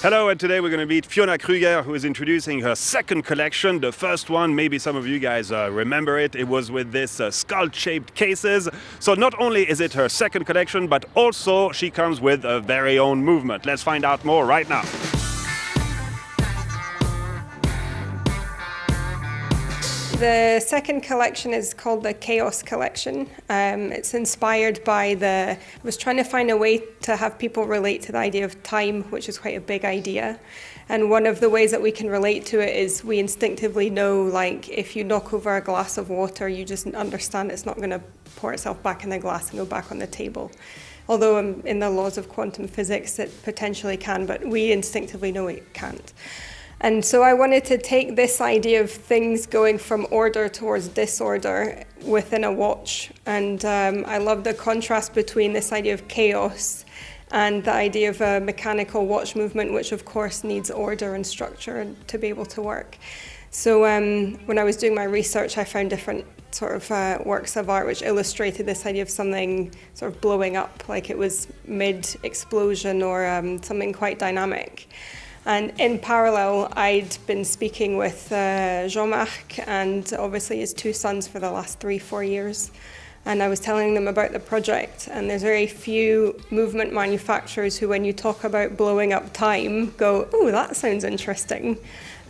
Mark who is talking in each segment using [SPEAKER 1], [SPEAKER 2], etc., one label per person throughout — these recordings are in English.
[SPEAKER 1] Hello, and today we're going to meet Fiona Krüger, who is introducing her second collection. The first one, maybe some of you guys remember it. It was with this skull-shaped cases. So not only is it her second collection, but also she comes with a very own movement. Let's find out more right now.
[SPEAKER 2] The second collection is called the Chaos Collection. It's inspired by I was trying to find a way to have people relate to the idea of time, which is quite a big idea. And one of the ways that we can relate to it is we instinctively know, like, if you knock over a glass of water, you just understand it's not going to pour itself back in the glass and go back on the table. Although in the laws of quantum physics, it potentially can, but we instinctively know it can't. And so I wanted to take this idea of things going from order towards disorder within a watch. And I love the contrast between this idea of chaos and the idea of a mechanical watch movement, which of course needs order and structure to be able to work. So when I was doing my research, I found different sort of works of art which illustrated this idea of something sort of blowing up, like it was mid-explosion or something quite dynamic. And in parallel, I'd been speaking with Jean-Marc and obviously his two sons for the last 3-4 years. And I was telling them about the project, and there's very few movement manufacturers who, when you talk about blowing up time, go, oh, that sounds interesting.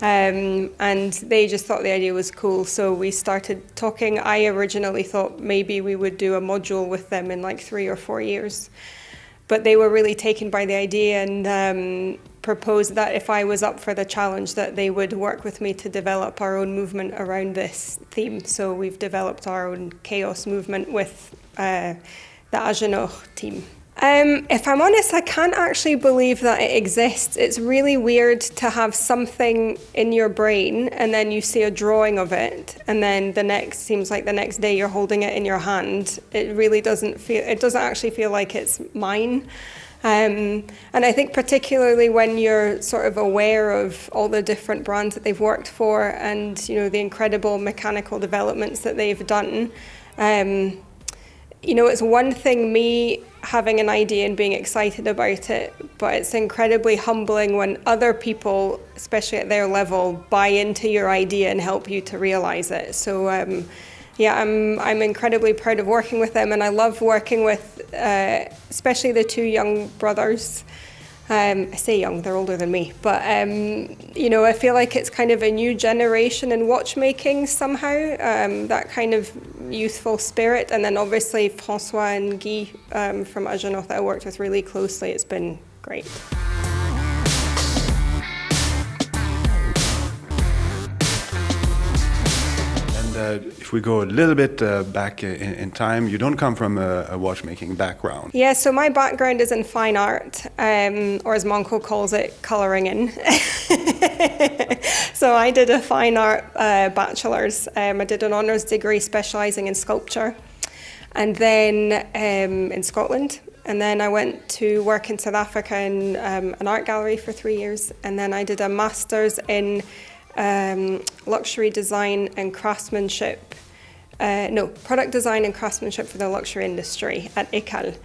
[SPEAKER 2] And they just thought the idea was cool, so we started talking. I originally thought maybe we would do a module with them in like 3 or 4 years. But they were really taken by the idea and proposed that if I was up for the challenge, that they would work with me to develop our own movement around this theme. So we've developed our own chaos movement with the Agenhor team. If I'm honest, I can't actually believe that it exists. It's really weird to have something in your brain and then you see a drawing of it, and then the next day you're holding it in your hand. It really doesn't actually feel like it's mine. And I think particularly when you're sort of aware of all the different brands that they've worked for and, you know, the incredible mechanical developments that they've done, you know, it's one thing me having an idea and being excited about it, but it's incredibly humbling when other people, especially at their level, buy into your idea and help you to realize it. So yeah, I'm incredibly proud of working with them, and I love working with especially the two young brothers. I say young, they're older than me, but you know, I feel like it's kind of a new generation in watchmaking somehow, that kind of youthful spirit. And then obviously François and Guy from Agenhor that I worked with really closely. It's been great.
[SPEAKER 1] If we go a little bit back in time, you don't come from a watchmaking background.
[SPEAKER 2] Yeah, so my background is in fine art, or as Monko calls it, colouring in. So I did a fine art bachelor's. I did an honours degree specialising in sculpture, and then in Scotland. And then I went to work in South Africa in an art gallery for 3 years. And then I did a master's in luxury design and craftsmanship, product design and craftsmanship for the luxury industry at École.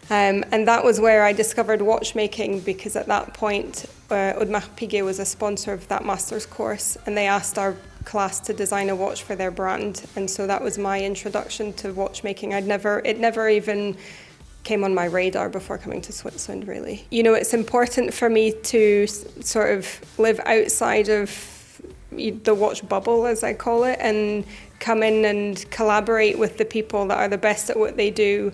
[SPEAKER 2] And that was where I discovered watchmaking, because at that point, Audemars Piguet was a sponsor of that master's course, and they asked our class to design a watch for their brand. And so that was my introduction to watchmaking. It never even came on my radar before coming to Switzerland, really. You know, it's important for me to sort of live outside of the watch bubble, as I call it, and come in and collaborate with the people that are the best at what they do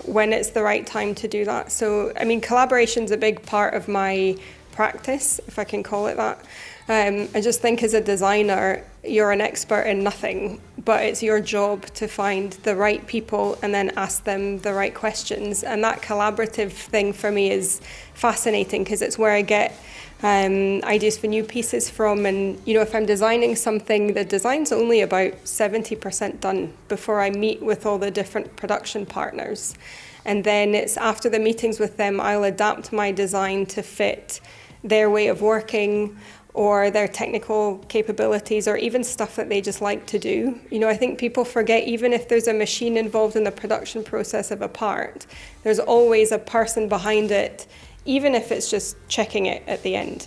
[SPEAKER 2] when it's the right time to do that. So, I mean, collaboration's a big part of my practice, if I can call it that. I just think as a designer, you're an expert in nothing, but it's your job to find the right people and then ask them the right questions. And that collaborative thing for me is fascinating, because it's where I get ideas for new pieces from. And, you know, if I'm designing something, the design's only about 70% done before I meet with all the different production partners. And then it's after the meetings with them, I'll adapt my design to fit their way of working or their technical capabilities, or even stuff that they just like to do. You know, I think people forget, even if there's a machine involved in the production process of a part, there's always a person behind it even if it's just checking it at the end.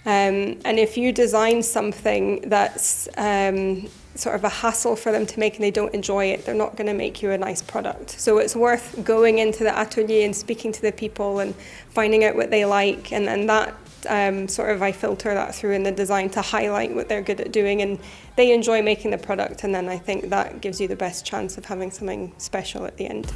[SPEAKER 2] And if you design something that's sort of a hassle for them to make and they don't enjoy it, they're not going to make you a nice product. So it's worth going into the atelier and speaking to the people and finding out what they like, and then that I filter that through in the design to highlight what they're good at doing and they enjoy making the product, and then I think that gives you the best chance of having something special at the end.